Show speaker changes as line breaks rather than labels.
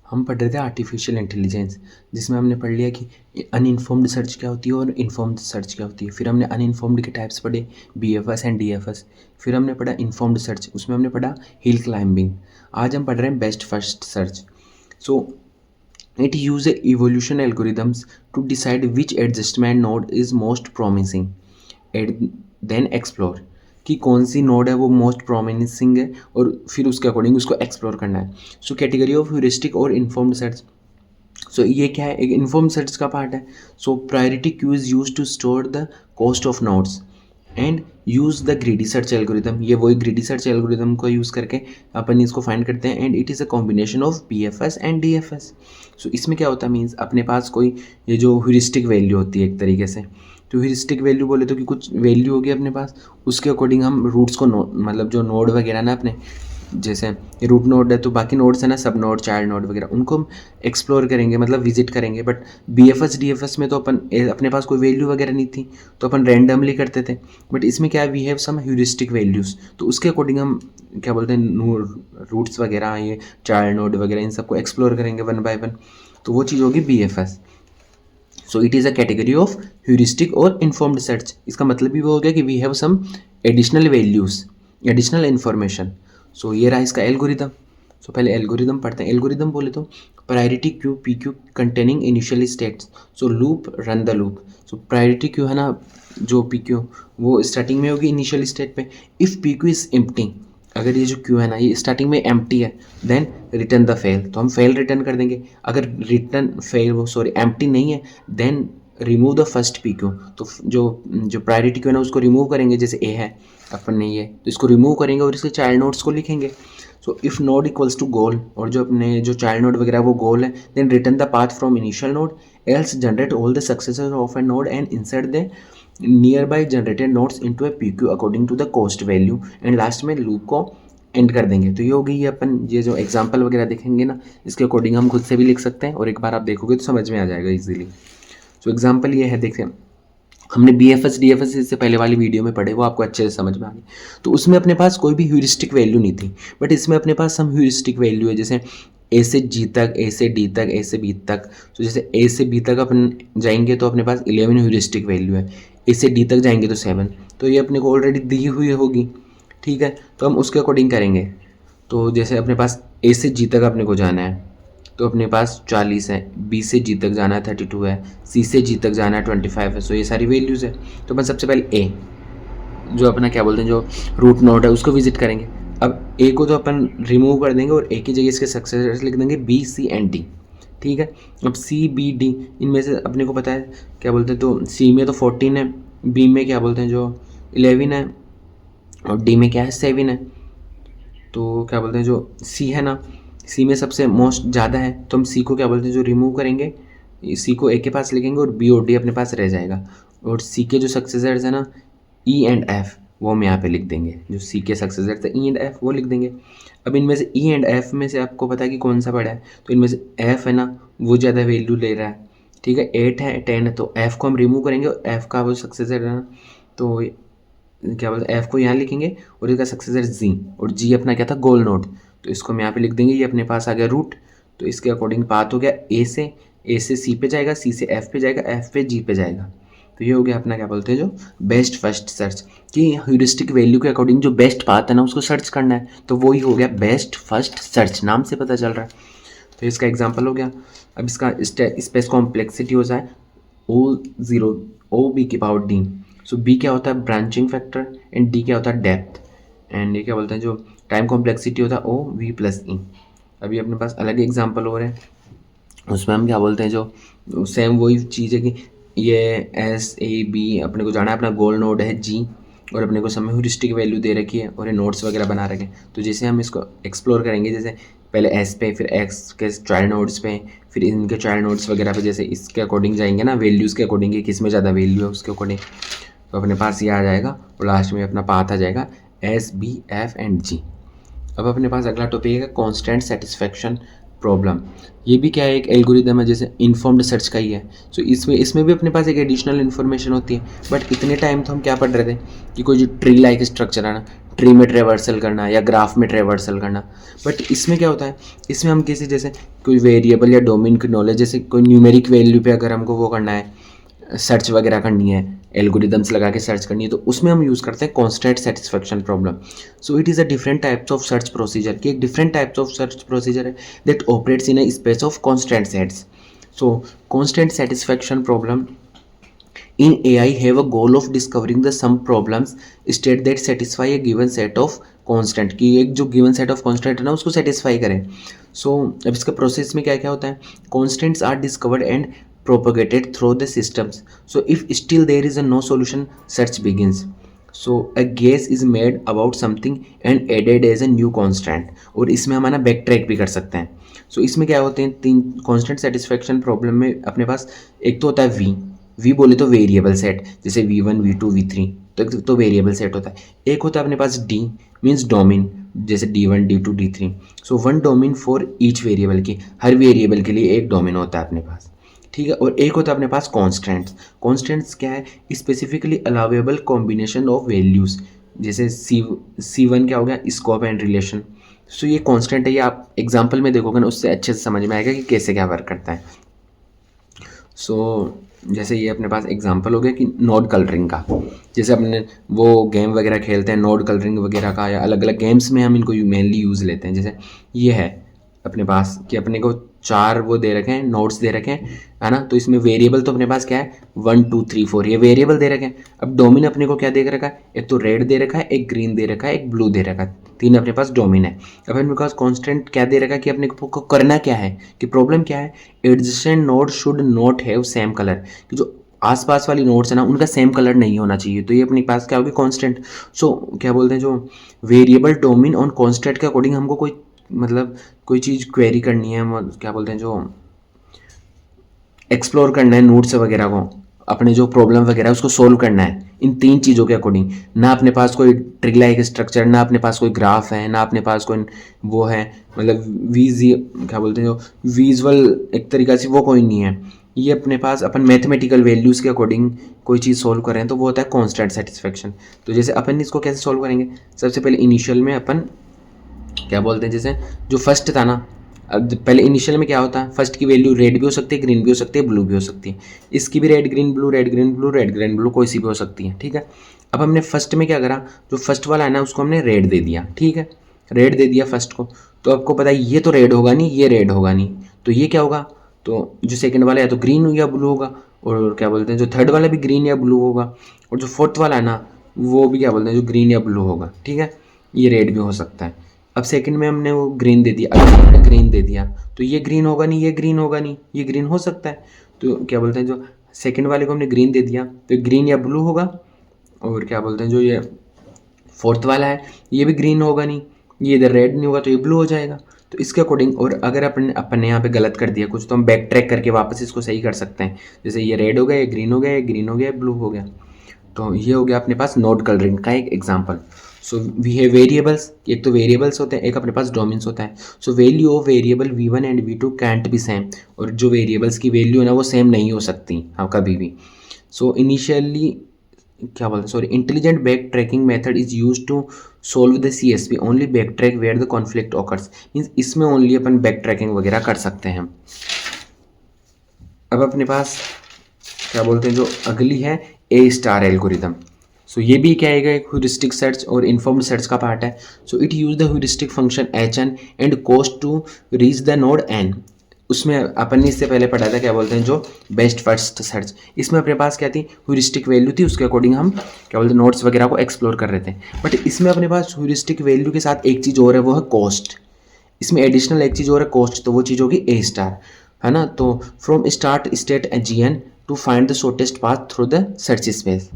हम पढ़ रहे थे आर्टिफिशियल इंटेलिजेंस, जिसमें हमने पढ़ लिया कि अनइन्फॉर्म्ड सर्च क्या होती है और इन्फॉर्म्ड सर्च क्या होती है। फिर हमने अनइन्फॉर्म्ड के टाइप्स पढ़े, BFS एंड DFS। फिर हमने पढ़ा इन्फॉर्म्ड सर्च, उसमें हमने पढ़ा हिल क्लाइंबिंग। आज हम पढ़ रहे हैं best first search. So it use evolution algorithms to decide which adjustment node is most promising and then explore, कि कौन सी नोड है वो मोस्ट प्रोमिसिंग है और फिर उसके अकॉर्डिंग उसको एक्सप्लोर करना है। सो कैटेगरी ऑफ ह्यूरिस्टिक और इन्फॉर्म्ड सर्च। सो ये क्या है, एक इन्फॉर्म सर्च का पार्ट है। So priority queue is use to store the cost of nodes and use the greedy search algorithm. ये वही ग्रीडी सर्च एल्गोरिदम को यूज़ करके अपन इसको फाइंड करते हैं। And it is a combination of BFS and DFS। So इसमें क्या होता है, मीन्स अपने पास कोई ये जो ह्यूरिस्टिक वैल्यू होती है एक तरीके से, तो ह्यूरिस्टिक वैल्यू बोले तो कि कुछ वैल्यू होगी अपने पास, उसके अकॉर्डिंग हम रूट्स को मतलब जो नोड वगैरह ना अपने, जैसे रूट नोड है तो बाकी नोड्स है ना, सब नोड, चाइल्ड नोड वगैरह, उनको हम एक्सप्लोर करेंगे, मतलब विजिट करेंगे। बट BFS DFS में तो अपने पास कोई वैल्यू वगैरह नहीं थी, तो अपन रैंडमली करते थे। बट इसमें क्या है, we have some heuristic values, तो उसके अकॉर्डिंग हम क्या बोलते हैं, रूट्स वगैरह, ये चाइल्ड नोड वगैरह, इन सबको एक्सप्लोर करेंगे वन बाय वन। तो वो चीज़ होगी BFS। So it is a category of heuristic और इन्फॉर्म्ड सर्च। इसका मतलब भी वो हो गया कि we have some additional values, additional information. So ये रहा इसका एल्गोरिदम। सो पहले एल्गोरिदम पढ़ते हैं। एल्गोरिदम बोले तो priority queue PQ containing initial states. So loop run the loop. So priority Q है ना, जो PQ वो स्टार्टिंग में होगी इनिशियल स्टेट पे। इफ़ PQ इज एम्प्टी, अगर ये जो क्यू है ना ये स्टार्टिंग में एम्प्टी है, देन रिटर्न द फेल, तो हम फेल रिटर्न कर देंगे। अगर रिटर्न फेल वो सॉरी एम्प्टी नहीं है, then remove the first PQ। तो जो प्रायोरिटी क्यू है ना उसको रिमूव करेंगे, जैसे A है अपन ने ये, तो इसको रिमूव करेंगे और इसके चाइल्ड नोड्स को लिखेंगे। So if node equals to goal, और जो अपने जो चाइल्ड नोड वगैरह वो गोल है, then return the path from initial node, else generate all the successor of a node and insert the nearby generated nodes into a PQ according to the cost value, and last में loop को end कर देंगे। तो ये हो गई, ये अपन ये जो एग्जांपल वगैरह देखेंगे ना, इसके अकॉर्डिंग हम खुद से भी लिख सकते हैं, और एक बार आप देखोगे तो समझ में आ जाएगा इजीली। सो एग्जांपल ये है, देखिए हमने BFS DFS इससे पहले वाली वीडियो में पढ़े, वो आपको अच्छे से समझ में आ गई। तो उसमें अपने पास कोई भी ह्यूरिस्टिक वैल्यू नहीं थी, बट इसमें अपने पास सम ह्यूरिस्टिक वैल्यू है, जैसे A से G तक, A से D तक, A से B तक। तो जैसे A से B तक अपन जाएंगे तो अपने पास 11 ह्यूरिस्टिक वैल्यू है, A से D तक जाएंगे तो 7। तो ये अपने को ऑलरेडी दी हुई होगी, ठीक है, तो हम उसके अकॉर्डिंग करेंगे। तो जैसे अपने पास A से G तक अपने को जाना है, तो अपने पास 40 है, B से G तक जाना है 32 है, C से G तक जाना है 25 है। सो ये सारी वैल्यूज़ है। तो अपन सबसे पहले A, जो अपना क्या बोलते हैं, जो रूट नोड है उसको विजिट करेंगे। अब A को तो अपन रिमूव कर देंगे और A की जगह इसके सक्सेसर्स लिख देंगे B C एंड D, ठीक है। अब C B D इनमें से अपने को पता है क्या बोलते हैं, तो C में तो 14 है, B में क्या बोलते हैं जो 11 है, और D में क्या है 7 है। तो क्या बोलते हैं जो C है ना, C में सबसे मोस्ट ज़्यादा है, तो हम C को क्या बोलते हैं जो रिमूव करेंगे, C को A के पास लिखेंगे और B और D अपने पास रह जाएगा। और C के जो सक्सेसर्स है ना E एंड F, वो हम यहाँ पे लिख देंगे। जो C के सक्सेसर्स है E एंड F वो लिख देंगे। अब इनमें से E एंड F में से आपको पता है कि कौन सा बड़ा है, तो इनमें से F है ना वो ज़्यादा वैल्यू ले रहा है, ठीक है। 8 है 10 है, तो F को हम रिमूव करेंगे और F का वो सक्सेसर है ना, तो क्या बोलते हैं F को यहाँ लिखेंगे और इसका सक्सेसर G, और G अपना क्या था गोल नोड, तो इसको हम यहाँ पे लिख देंगे। ये अपने पास आ गया रूट, तो इसके अकॉर्डिंग पाथ हो गया A से C पे जाएगा, C से F पे जाएगा, F पे G पे जाएगा। तो ये हो गया अपना क्या बोलते हैं जो बेस्ट फर्स्ट सर्च, कि ह्यूरिस्टिक वैल्यू के अकॉर्डिंग जो बेस्ट पाथ है ना उसको सर्च करना है, तो वही हो गया बेस्ट फर्स्ट सर्च, नाम से पता चल रहा है। तो इसका एग्जाम्पल हो गया। अब इसका स्पेस कॉम्प्लेक्सिटी हो जाए O0 OB की पावर D। सो B क्या होता है ब्रांचिंग फैक्टर, एंड D क्या होता है डेप्थ, एंड ये क्या बोलते हैं जो टाइम कॉम्प्लेक्सिटी होता है OV+E। अभी अपने पास अलग एग्जांपल हो रहे हैं, उसमें हम क्या बोलते हैं जो सेम वही चीज़ है कि ये SAB अपने को जाना है, अपना गोल नोड है G, और अपने को समय ह्यूरिस्टिक वैल्यू दे रखी है और ये नोट्स वगैरह बना रखे हैं। तो जैसे हम इसको एक्सप्लोर करेंगे, जैसे पहले S पे, फिर X के चाइल्ड नोड्स पे, फिर इनके चाइल्ड नोड्स वगैरह पे, जैसे इसके अकॉर्डिंग जाएंगे ना, वैल्यूज़ के अकॉर्डिंग कि किस में ज़्यादा वैल्यू है उसके अकॉर्डिंग, तो अपने पास ये आ जाएगा और लास्ट में अपना पाथ आ जाएगा SB F एंड G। अब अपने पास अगला टॉपिक है कांस्टेंट सेटिस्फेक्शन प्रॉब्लम। ये भी क्या है, एक एल्गोरिदम है, जैसे इन्फॉर्म्ड सर्च का ही है। सो इसमें भी अपने पास एक एडिशनल इन्फॉर्मेशन होती है, बट इतने टाइम तो हम क्या पढ़ रहे थे कि कोई जो ट्री लाइक स्ट्रक्चर है ना, ट्री में ट्रेवर्सल करना या ग्राफ में ट्रेवर्सल करना। बट इसमें क्या होता है, इसमें हम किसी जैसे कोई वेरिएबल या डोमेन की नॉलेज, जैसे कोई न्यूमेरिक वैल्यू पे अगर हमको वो करना है, सर्च वगैरह करनी है, एल्गोरिदम्स लगा के सर्च करनी है, तो उसमें हम यूज़ करते हैं constant satisfaction problem. So it is a different types of search procedure, कि एक different types of search procedure है that operates in a space of constant sets. So constant satisfaction problem in AI have a goal of discovering the some problems state that satisfy a given set of constant, कि एक जो given set of constant है ना उसको satisfy करें। So अब इसका process में क्या क्या होता है, constants are discovered and propagated through the systems. So if still there is a no solution, search begins. So a guess is made about something and added as a new constant, और इसमें हमारा back track भी कर सकते हैं। सो इसमें क्या होते हैं, तीन कॉन्स्टेंट सेटिस्फेक्शन प्रॉब्लम में अपने पास एक तो होता है वी बोले तो वेरिएबल सेट, जैसे V1 V2 V3, तो वेरिएबल सेट होता है। एक होता है अपने पास डी मीन्स डोमेन, जैसे D1 D2 D3। So one domain for each variable की, हर वेरिएबल के लिए एक डोमेन होता है अपने पास, ठीक है। और एक होता है अपने पास कॉन्स्टेंट्स। कॉन्स्टेंट्स क्या है, specifically allowable combination of values, जैसे C1 क्या हो गया, स्कोप एंड रिलेशन। सो ये कॉन्स्टेंट है, ये आप एग्जाम्पल में देखोगे ना उससे अच्छे से समझ में आएगा कि कैसे क्या वर्क करता है। सो जैसे ये अपने पास एग्जांपल हो गया कि नोड कलरिंग का, जैसे अपने वो गेम वगैरह खेलते हैं नोड कलरिंग वगैरह का, या अलग अलग गेम्स में हम इनको मेनली यूज़ लेते हैं। जैसे ये है अपने पास कि अपने को 4 वो दे रखे हैं, नोड्स दे रखे हैं, है ना। तो इसमें वेरिएबल तो अपने पास क्या है 1 2 3 4, ये वेरिएबल दे रखे हैं। अब डोमेन अपने को क्या दे रखा है, एक तो रेड दे रखा है, एक ग्रीन दे रखा है, एक ब्लू दे रखा है, 3 अपने पास डोमेन है। अब अपने पास कॉन्स्टेंट क्या दे रखा है कि अपने को करना क्या है, कि प्रॉब्लम क्या है, adjacent node should not have same colour, कि जो आसपास वाली नोड्स है ना उनका सेम कलर नहीं होना चाहिए। तो ये अपने पास क्या होगी, कांस्टेंट। सो क्या बोलते हैं, जो वेरिएबल डोमेन ऑन कांस्टेंट के अकॉर्डिंग हमको कोई मतलब कोई चीज़ क्वेरी करनी है, क्या बोलते हैं, जो एक्सप्लोर करना है नोड्स वगैरह को, अपने जो प्रॉब्लम वगैरह उसको सोल्व करना है इन 3 चीज़ों के अकॉर्डिंग। ना अपने पास कोई ट्री लाइक स्ट्रक्चर, ना अपने पास कोई ग्राफ है, ना अपने पास कोई वो है, मतलब क्या बोलते हैं जो विजुअल एक तरीका से वो कोई नहीं है। ये अपने पास अपन मैथमेटिकल वैल्यूज़ के अकॉर्डिंग कोई चीज़ सोल्व कर रहे हैं, तो वो होता है कांस्टेंट सेटिस्फेक्शन। तो जैसे अपन इसको कैसे सोल्व करेंगे, सबसे पहले इनिशियल में अपन क्या बोलते हैं, जैसे जो फर्स्ट था ना, अब पहले इनिशियल में क्या होता है, फर्स्ट की वैल्यू रेड भी हो सकती है, ग्रीन भी हो सकती है, ब्लू भी हो सकती है। इसकी भी red green blue, red green blue, red green blue, कोई सी भी हो सकती है, ठीक है। अब हमने फर्स्ट में क्या करा, जो फर्स्ट वाला है ना उसको हमने रेड दे दिया, ठीक है, रेड दे दिया फर्स्ट को। तो आपको पता है ये तो रेड होगा नहीं, ये रेड होगा नहीं, तो ये क्या होगा, तो जो सेकंड वाला है तो ग्रीन या ब्लू होगा, और क्या बोलते हैं जो थर्ड वाला भी ग्रीन या ब्लू होगा, और जो फोर्थ वाला है ना वो भी क्या बोलते हैं जो ग्रीन या ब्लू होगा, ठीक है। ये रेड भी हो सकता है। अब सेकंड में हमने वो ग्रीन दे दिया, अगर हमने ग्रीन दे दिया तो ये ग्रीन होगा नहीं, ये ग्रीन होगा नहीं, ये ग्रीन हो सकता है। तो क्या बोलते हैं जो सेकंड वाले को हमने ग्रीन दे दिया तो ग्रीन या ब्लू होगा, और क्या बोलते हैं जो ये फोर्थ वाला है ये भी ग्रीन होगा नहीं, ये इधर रेड नहीं होगा तो ये ब्लू हो जाएगा। तो इसके अकॉर्डिंग, और अगर अपन ने यहाँ पे गलत कर दिया कुछ तो हम बैक ट्रैक करके वापस इसको सही कर सकते हैं। जैसे ये रेड हो गया, ये ग्रीन हो गया, ये ग्रीन हो गया, ब्लू हो गया। तो ये हो गया अपने पास नोड कलरिंग का एक example. So we have variables, एक तो वेरिएबल्स होते हैं, एक अपने पास डोमेन्स होता है। So value of variable V1 and V2 cantt B same, और जो वेरिएबल्स की वैल्यू है ना वो सेम नहीं हो सकती हाँ कभी भी। सो इनिशियली क्या बोलते हैं, sorry, intelligent backtracking method is use to solve the CSP only backtrack where the conflict occurs, means इसमें ओनली अपन बैक ट्रैकिंग वगैरह कर सकते हैं। अब अपने पास क्या बोलते हैं जो अगली है A* एल्गोरिदम। सो ये भी क्या आएगा, एक ह्यूरिस्टिक सर्च और इन्फॉर्म्ड सर्च का पार्ट है। So it use the heuristic function HN and cost to reach the node N। उसमें अपन ने इससे पहले पढ़ा था क्या बोलते हैं जो बेस्ट फर्स्ट सर्च, इसमें अपने पास क्या थी, ह्यूरिस्टिक वैल्यू थी, उसके अकॉर्डिंग हम क्या बोलते हैं नोट्स वगैरह को एक्सप्लोर कर रहे थे। बट इसमें अपने पास ह्यूरिस्टिक वैल्यू के साथ एक चीज़ और है, वो है कॉस्ट। इसमें एडिशनल एक चीज़ और है कॉस्ट, तो वो चीज़ होगी A*, है ना। तो from start state GN to find the shortest path through the search space.